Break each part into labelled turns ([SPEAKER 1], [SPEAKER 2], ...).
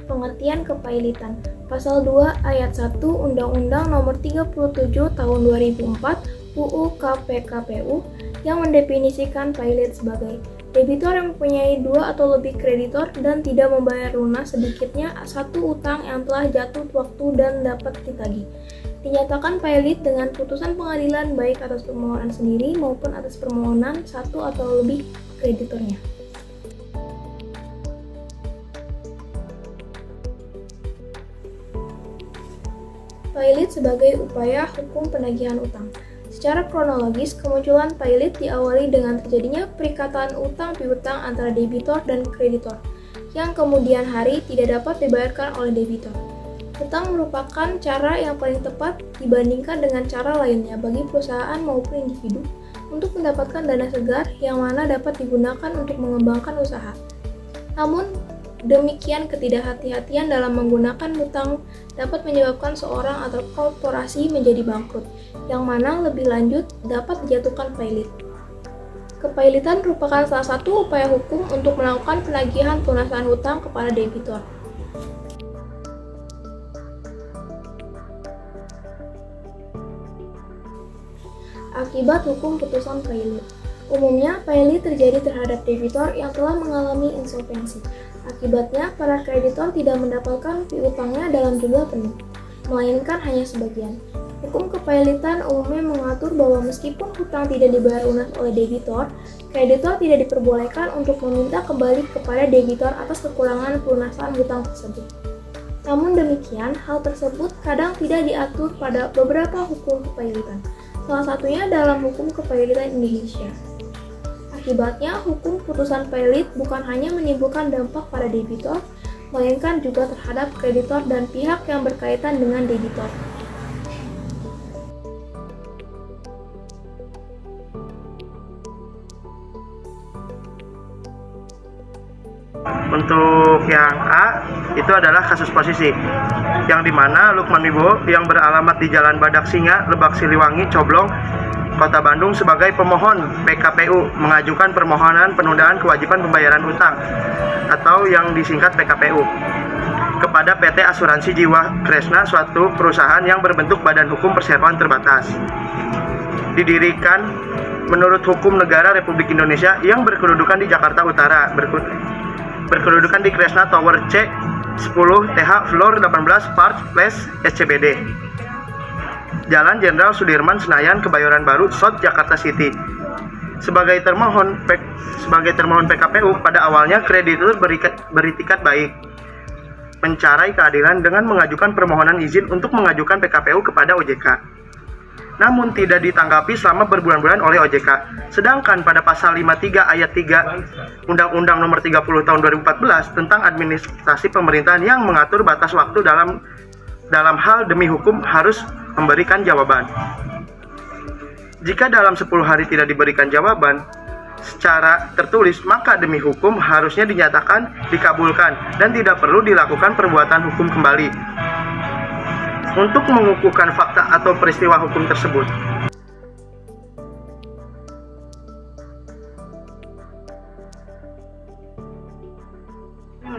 [SPEAKER 1] Pengertian kepailitan. Pasal 2 ayat 1 Undang-Undang Nomor 37 Tahun 2004 UU KPKPU yang mendefinisikan pailit sebagai debitur yang mempunyai 2 atau lebih kreditor dan tidak membayar lunas sedikitnya satu utang yang telah jatuh waktu dan dapat ditagih. Dinyatakan pailit dengan putusan pengadilan baik atas permohonan sendiri maupun atas permohonan satu atau lebih kreditornya. Pailit sebagai upaya hukum penagihan utang. Secara kronologis, kemunculan pailit diawali dengan terjadinya perikatan utang piutang antara debitor dan kreditor, yang kemudian hari tidak dapat dibayarkan oleh debitor. Utang merupakan cara yang paling tepat dibandingkan dengan cara lainnya bagi perusahaan maupun individu untuk mendapatkan dana segar yang mana dapat digunakan untuk mengembangkan usaha. Namun, demikian ketidakhati-hatian dalam menggunakan utang dapat menyebabkan seorang atau korporasi menjadi bangkrut, yang mana lebih lanjut dapat dijatuhkan pailit. Kepailitan merupakan salah satu upaya hukum untuk melakukan penagihan pelunasan hutang kepada debitor. Akibat hukum putusan pailit. Umumnya, pailit terjadi terhadap debitor yang telah mengalami insolvensi. Akibatnya, para kreditor tidak mendapatkan piutangnya dalam jumlah penuh, melainkan hanya sebagian. Hukum kepailitan umumnya mengatur bahwa meskipun hutang tidak dibayar lunas oleh debitor, kreditor tidak diperbolehkan untuk meminta kembali kepada debitor atas kekurangan pelunasan hutang tersebut. Namun demikian, hal tersebut kadang tidak diatur pada beberapa hukum kepailitan, salah satunya dalam hukum kepailitan Indonesia. Akibatnya, hukum putusan pailit bukan hanya menimbulkan dampak pada debitor, melainkan juga terhadap kreditor dan pihak yang berkaitan dengan debitor.
[SPEAKER 2] Untuk yang A, itu adalah kasus posisi, yang dimana Lukman Wibowo yang beralamat di Jalan Badak Singa, Lebak Siliwangi, Coblong, Kota Bandung sebagai pemohon PKPU mengajukan permohonan penundaan kewajiban pembayaran utang atau yang disingkat PKPU kepada PT Asuransi Jiwa Kresna, suatu perusahaan yang berbentuk badan hukum perseroan terbatas. Didirikan menurut hukum negara Republik Indonesia yang berkedudukan di Jakarta Utara, berkedudukan di Kresna Tower C 10 TH Floor 18 Park Place SCBD, Jalan Jenderal Sudirman, Senayan, Kebayoran Baru, South, Jakarta City. Sebagai termohon PKPU, pada awalnya kreditur beritikat baik mencari keadilan dengan mengajukan permohonan izin untuk mengajukan PKPU kepada OJK. Namun tidak ditanggapi selama berbulan-bulan oleh OJK. Sedangkan pada pasal 53 ayat 3 Undang-Undang Nomor 30 Tahun 2014 tentang administrasi pemerintahan yang mengatur batas waktu dalam hal demi hukum harus memberikan jawaban. Jika dalam 10 hari tidak diberikan jawaban secara tertulis, maka demi hukum harusnya dinyatakan dikabulkan dan tidak perlu dilakukan perbuatan hukum kembali untuk mengukuhkan fakta atau peristiwa hukum tersebut.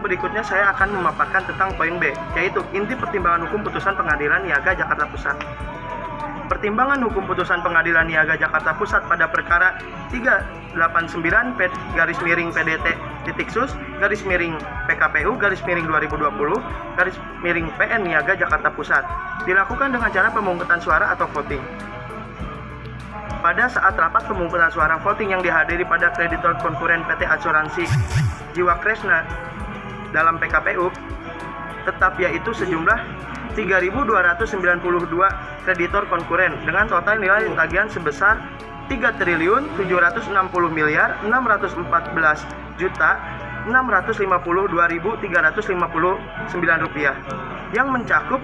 [SPEAKER 2] Berikutnya saya akan memaparkan tentang poin B, yaitu inti pertimbangan hukum putusan Pengadilan Niaga Jakarta Pusat. Pertimbangan hukum putusan Pengadilan Niaga Jakarta Pusat pada perkara 389 PKPU-PKPU-2020-PN Niaga Jakarta Pusat dilakukan dengan cara pemungutan suara atau voting. Pada saat rapat pemungutan suara voting yang dihadiri pada kreditor konkuren PT Asuransi Jiwa Kresna dalam PKPU tetap, yaitu sejumlah 3.292 kreditor konkuren dengan total nilai tagihan sebesar 3.760.652.359 rupiah yang mencakup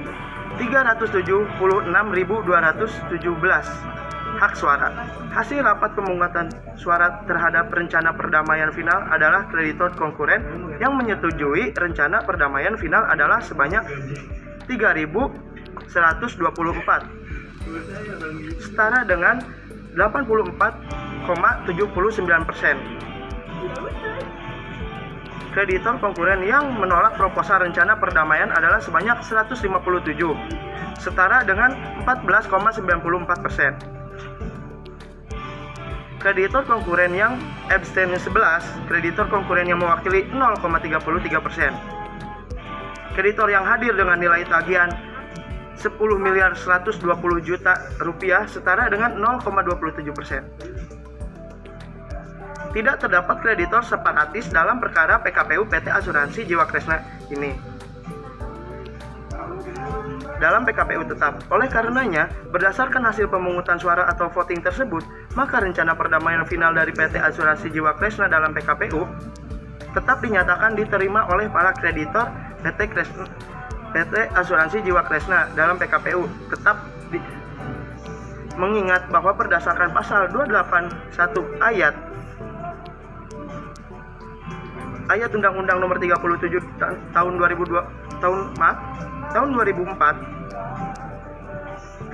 [SPEAKER 2] 376.217 hak suara. Hasil rapat pemungutan suara terhadap rencana perdamaian final adalah kreditor konkuren yang menyetujui rencana perdamaian final adalah sebanyak 3.124, setara dengan 84,79%. Kreditor konkuren yang menolak proposal rencana perdamaian adalah sebanyak 157, setara dengan 14,94%. Kreditor konkuren yang abstain 11, kreditor konkuren yang mewakili 0,33%. Kreditor yang hadir dengan nilai tagihan 10.120 juta rupiah setara dengan 0,27%. Tidak terdapat kreditor separatis dalam perkara PKPU PT Asuransi Jiwa Kresna ini dalam PKPU tetap. Oleh karenanya, berdasarkan hasil pemungutan suara atau voting tersebut, maka rencana perdamaian final dari PT Asuransi Jiwa Kresna dalam PKPU tetap dinyatakan diterima oleh para kreditor PT Asuransi Jiwa Kresna dalam PKPU tetap mengingat bahwa berdasarkan pasal 281 ayat Undang-Undang Nomor 37 tahun 2004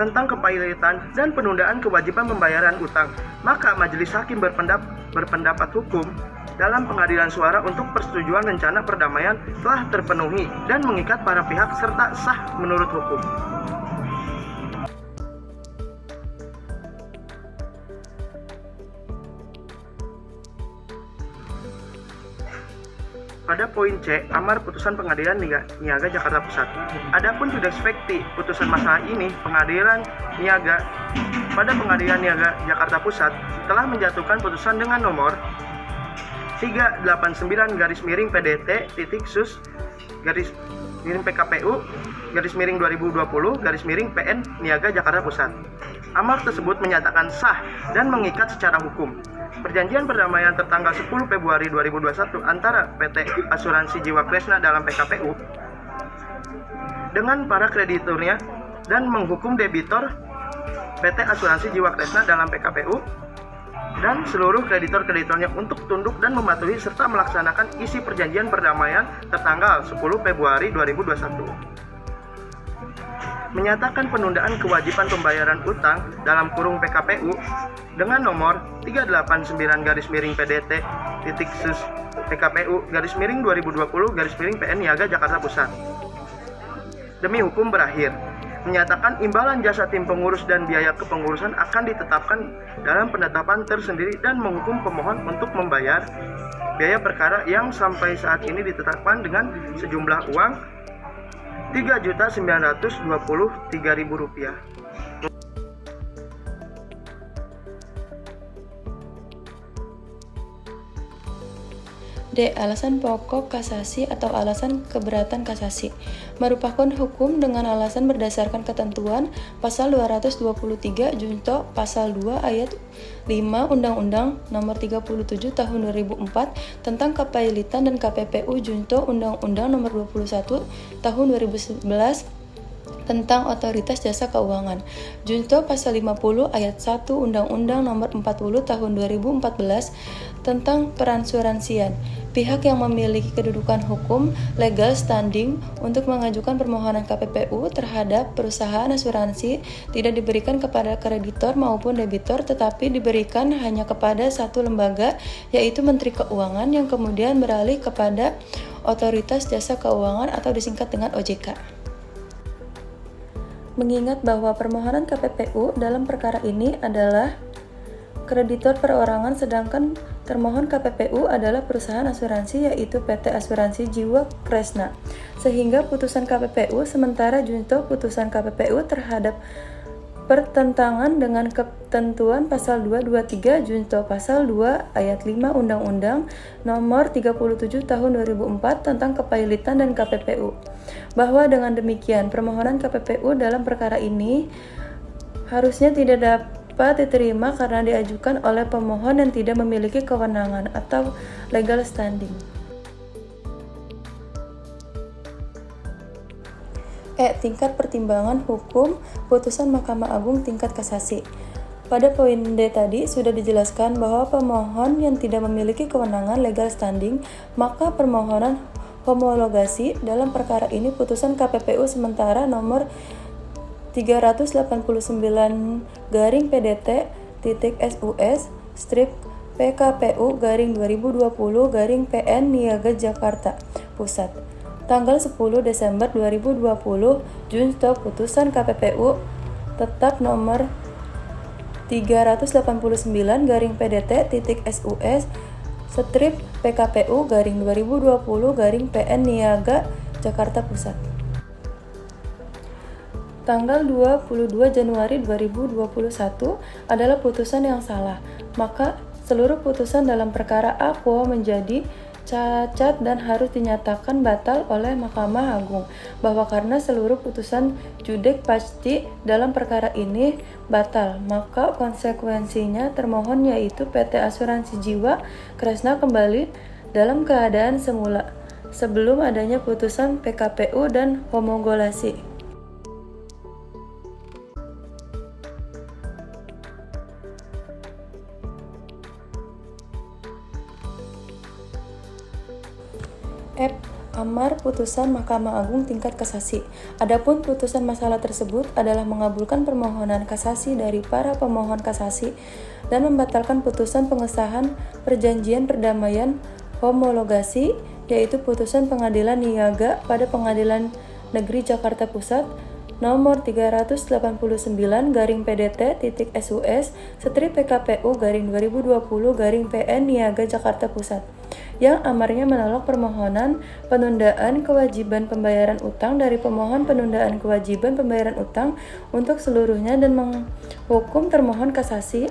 [SPEAKER 2] tentang kepailitan dan penundaan kewajiban pembayaran utang, maka majelis hakim berpendapat hukum dalam pengadilan suara untuk persetujuan rencana perdamaian telah terpenuhi dan mengikat para pihak serta sah menurut hukum. Pada poin C, amar putusan Pengadilan Niaga Jakarta Pusat. Adapun judex facti putusan masalah ini, Pengadilan Niaga Jakarta Pusat telah menjatuhkan putusan dengan nomor 389-PDT-PKPU-2020-PN Niaga Jakarta Pusat. Amar tersebut menyatakan sah dan mengikat secara hukum perjanjian perdamaian tertanggal 10 Februari 2021 antara PT Asuransi Jiwa Kresna dalam PKPU dengan para krediturnya dan menghukum debitor PT Asuransi Jiwa Kresna dalam PKPU dan seluruh kreditor-kreditornya untuk tunduk dan mematuhi serta melaksanakan isi perjanjian perdamaian tertanggal 10 Februari 2021. Menyatakan penundaan kewajiban pembayaran utang dalam kurung PKPU dengan nomor 389-PDT-PKPU-2020-PN Niaga Jakarta Pusat. Demi hukum berakhir, menyatakan imbalan jasa tim pengurus dan biaya kepengurusan akan ditetapkan dalam penetapan tersendiri dan menghukum pemohon untuk membayar biaya perkara yang sampai saat ini ditetapkan dengan sejumlah uang Rp3.923.000.
[SPEAKER 3] D. Alasan pokok kasasi atau alasan keberatan kasasi merupakan hukum dengan alasan berdasarkan ketentuan pasal 223 junto pasal 2 ayat 5 Undang-Undang Nomor 37 Tahun 2004 tentang kepailitan dan KPPU junto Undang-Undang Nomor 21 Tahun 2011 tentang Otoritas Jasa Keuangan. Junto pasal 50 ayat 1 Undang-Undang Nomor 40 Tahun 2014 tentang peransuransian. Pihak yang memiliki kedudukan hukum legal standing untuk mengajukan permohonan KPPU terhadap perusahaan asuransi tidak diberikan kepada kreditor maupun debitor, tetapi diberikan hanya kepada satu lembaga, yaitu Menteri Keuangan, yang kemudian beralih kepada Otoritas Jasa Keuangan atau disingkat dengan OJK. Mengingat bahwa permohonan KPPU dalam perkara ini adalah kreditor perorangan, sedangkan termohon KPPU adalah perusahaan asuransi, yaitu PT Asuransi Jiwa Kresna, sehingga putusan KPPU sementara junto putusan KPPU terhadap bertentangan dengan ketentuan pasal 223 junto pasal 2 ayat 5 Undang-Undang Nomor 37 Tahun 2004 tentang kepailitan dan KPPU. Bahwa dengan demikian permohonan KPPU dalam perkara ini harusnya tidak dapat diterima karena diajukan oleh pemohon yang tidak memiliki kewenangan atau legal standing. Tingkat pertimbangan hukum putusan Mahkamah Agung tingkat kasasi. Pada poin D tadi sudah dijelaskan bahwa pemohon yang tidak memiliki kewenangan legal standing, maka permohonan homologasi dalam perkara ini putusan KPPU sementara nomor 389/PDT-SUS strip PKPU garing 2020 garing PN Niaga Jakarta Pusat tanggal 10 Desember 2020 junto putusan KPPU tetap nomor 389/PDT-SUS strip PKPU garing 2020 garing PN Niaga Jakarta Pusat tanggal 22 Januari 2021 adalah putusan yang salah, maka seluruh putusan dalam perkara Aquo menjadi cacat dan harus dinyatakan batal oleh Mahkamah Agung, bahwa karena seluruh putusan judek pasti dalam perkara ini batal, maka konsekuensinya termohon yaitu PT Asuransi Jiwa Kresna kembali dalam keadaan semula sebelum adanya putusan PKPU dan homologasi. F. Amar putusan Mahkamah Agung tingkat kasasi. Adapun putusan masalah tersebut adalah mengabulkan permohonan kasasi dari para pemohon kasasi dan membatalkan putusan pengesahan perjanjian perdamaian homologasi, yaitu putusan Pengadilan Niaga pada Pengadilan Negeri Jakarta Pusat nomor 389/PDT-SUS strip PKPU garing 2020 garing PN Niaga Jakarta Pusat yang amarnya menolak permohonan penundaan kewajiban pembayaran utang dari pemohon penundaan kewajiban pembayaran utang untuk seluruhnya dan menghukum termohon kasasi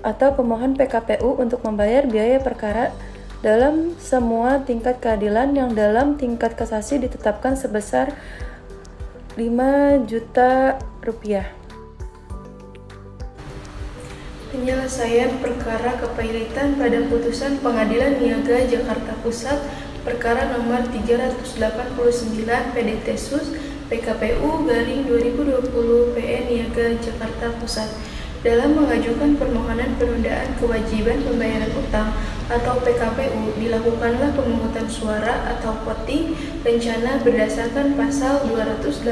[SPEAKER 3] atau pemohon PKPU untuk membayar biaya perkara dalam semua tingkat keadilan yang dalam tingkat kasasi ditetapkan sebesar 5 juta rupiah.
[SPEAKER 1] Penyelesaian perkara kepailitan pada putusan Pengadilan Niaga Jakarta Pusat perkara nomor 389 PDT-SUS PKPU garing 2020 PN Niaga Jakarta Pusat dalam mengajukan permohonan penundaan kewajiban pembayaran utang atau PKPU dilakukanlah pemungutan suara atau voting rencana berdasarkan pasal 281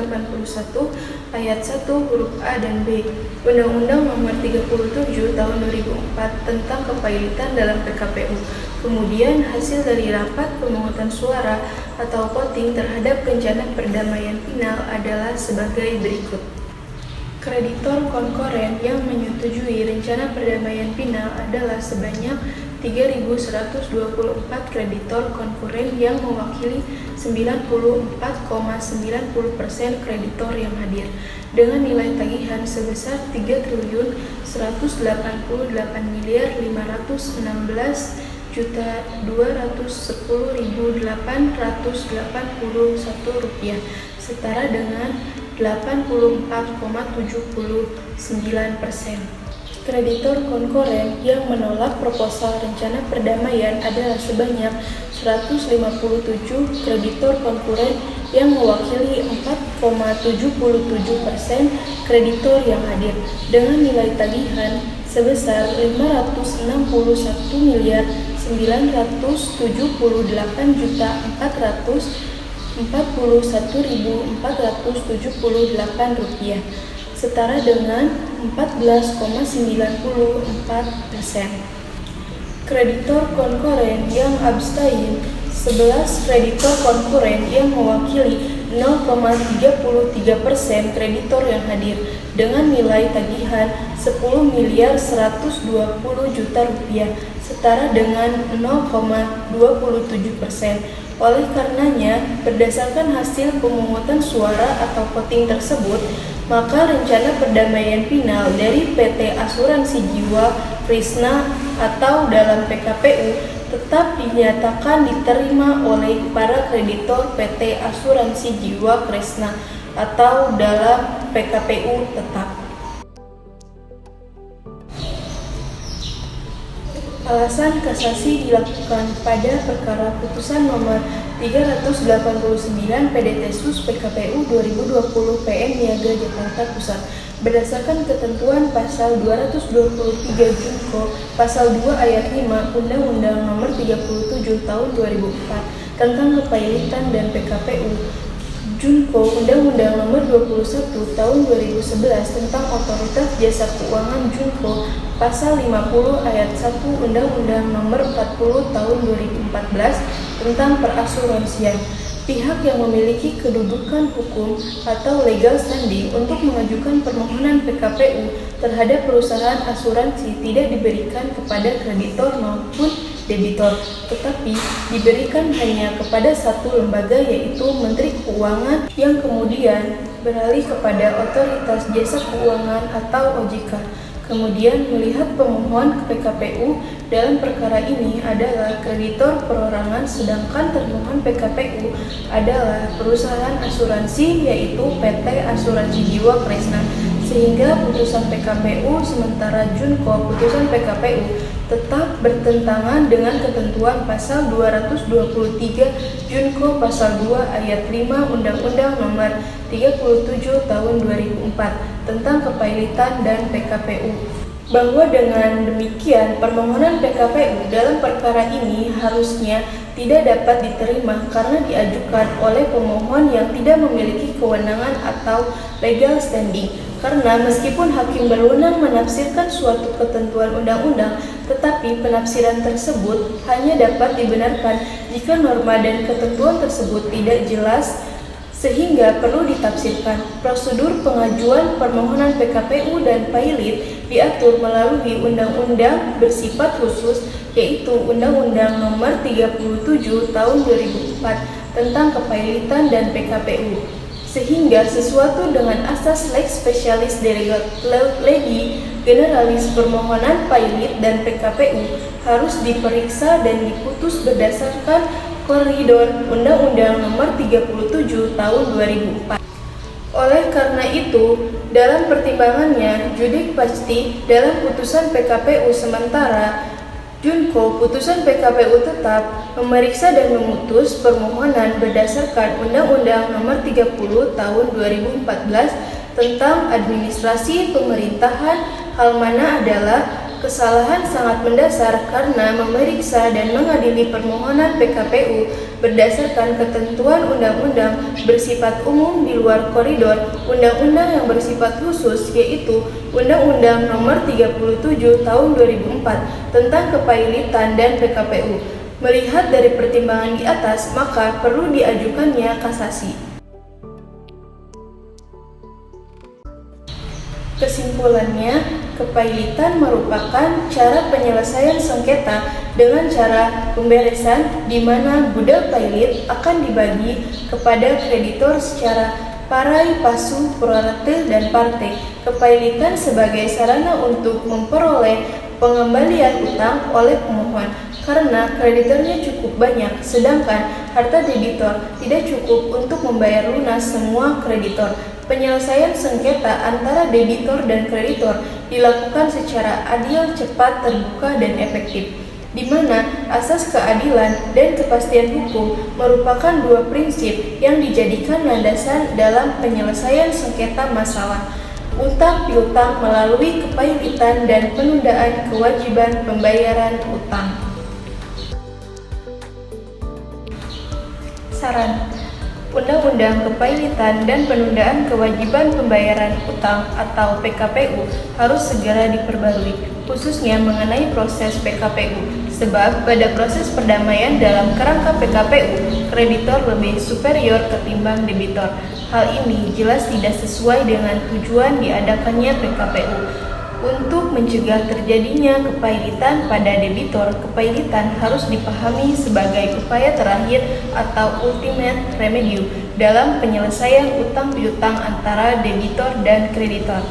[SPEAKER 1] ayat 1 huruf A dan B Undang-Undang Nomor 37 Tahun 2004 tentang kepailitan dalam PKPU. Kemudian hasil dari rapat pemungutan suara atau voting terhadap rencana perdamaian final adalah sebagai berikut. Kreditor konkuren yang menyetujui rencana perdamaian final adalah sebanyak 3.124 kreditor konkuren yang mewakili 94,90% kreditor yang hadir dengan nilai tagihan sebesar 3.189.210.881 rupiah setara dengan 84,79%. Kreditor konkuren yang menolak proposal rencana perdamaian adalah sebanyak 157 kreditor konkuren yang mewakili 4,77% kreditor yang hadir dengan nilai tagihan sebesar 569.441.478 rupiah setara dengan 14,94%. Kreditor konkuren yang abstain 11 kreditor konkuren yang mewakili 0,33% kreditor yang hadir dengan nilai tagihan 10.120.000.000 rupiah setara dengan 0,27%. Oleh karenanya, berdasarkan hasil pemungutan suara atau voting tersebut, maka rencana perdamaian final dari PT Asuransi Jiwa Kresna atau dalam PKPU tetap dinyatakan diterima oleh para kreditor PT Asuransi Jiwa Kresna atau dalam PKPU tetap. Alasan kasasi dilakukan pada perkara putusan nomor 389 PDT-SUS PKPU 2020 PN Niaga Jakarta Pusat
[SPEAKER 3] berdasarkan ketentuan pasal 223 Junko pasal 2 ayat 5 Undang-Undang Nomor 37 Tahun 2004 tentang kepailitan dan PKPU, Junko Undang-Undang Nomor 21 Tahun 2011 tentang Otoritas Jasa Keuangan Junko pasal 50 ayat 1 Undang-Undang Nomor 40 Tahun 2014 tentang perasuransian. Pihak yang memiliki kedudukan hukum atau legal standing untuk mengajukan permohonan PKPU terhadap perusahaan asuransi tidak diberikan kepada kreditor maupun debitor, tetapi diberikan hanya kepada satu lembaga, yaitu Menteri Keuangan, yang kemudian beralih kepada Otoritas Jasa Keuangan atau OJK. Kemudian melihat pemohon PKPU dalam perkara ini adalah kreditor perorangan, sedangkan termohon PKPU adalah perusahaan asuransi, yaitu PT Asuransi Jiwa Kresna, sehingga putusan PKPU sementara Junko putusan PKPU tetap bertentangan dengan ketentuan pasal 223 Junko pasal 2 ayat 5 Undang-Undang Nomor 37 Tahun 2004 tentang kepailitan dan PKPU. Bahwa dengan demikian permohonan PKPU dalam perkara ini harusnya tidak dapat diterima karena diajukan oleh pemohon yang tidak memiliki kewenangan atau legal standing. Karena meskipun hakim berwenang menafsirkan suatu ketentuan undang-undang, tetapi penafsiran tersebut hanya dapat dibenarkan jika norma dan ketentuan tersebut tidak jelas, sehingga perlu ditafsirkan. Prosedur pengajuan permohonan PKPU dan pailit diatur melalui undang-undang bersifat khusus, yaitu Undang-Undang Nomor 37 Tahun 2004 tentang kepailitan dan PKPU. Sehingga sesuatu dengan asas lex specialis legi generalis permohonan pailit dan PKPU harus diperiksa dan diputus berdasarkan koridor Undang-Undang Nomor 37 Tahun 2004. Oleh karena itu, dalam pertimbangannya, Judik pasti dalam putusan PKPU sementara Junko, putusan PKPU tetap memeriksa dan memutus permohonan berdasarkan Undang-Undang Nomor 30 Tahun 2014 tentang administrasi pemerintahan, hal mana adalah kesalahan sangat mendasar karena memeriksa dan mengadili permohonan PKPU berdasarkan ketentuan undang-undang bersifat umum di luar koridor undang-undang yang bersifat khusus, yaitu Undang-Undang Nomor 37 Tahun 2004 tentang kepailitan dan PKPU. Melihat dari pertimbangan di atas, maka perlu diajukannya kasasi. Kesimpulannya, kepailitan merupakan cara penyelesaian sengketa dengan cara pemberesan di mana budal pailit akan dibagi kepada kreditor secara parai, pasu, prorate, dan parte. Kepailitan sebagai sarana untuk memperoleh pengembalian utang oleh pemohon karena kreditornya cukup banyak, sedangkan harta debitor tidak cukup untuk membayar lunas semua kreditor. Penyelesaian sengketa antara debitor dan kreditor dilakukan secara adil, cepat, terbuka, dan efektif, di mana asas keadilan dan kepastian hukum merupakan dua prinsip yang dijadikan landasan dalam penyelesaian sengketa masalah utang piutang melalui kepailitan dan penundaan kewajiban pembayaran utang. Saran: Undang-Undang Kepailitan dan Penundaan Kewajiban Pembayaran Utang atau PKPU harus segera diperbarui, khususnya mengenai proses PKPU, sebab pada proses perdamaian dalam kerangka PKPU, kreditor lebih superior ketimbang debitor. Hal ini jelas tidak sesuai dengan tujuan diadakannya PKPU. Untuk mencegah terjadinya kepailitan pada debitor, kepailitan harus dipahami sebagai upaya terakhir atau ultimate remedium dalam penyelesaian utang piutang antara debitor dan kreditor.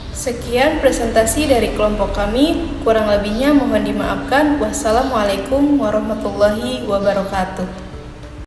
[SPEAKER 3] Sekian presentasi dari kelompok kami, kurang lebihnya mohon dimaafkan. Wassalamualaikum warahmatullahi wabarakatuh.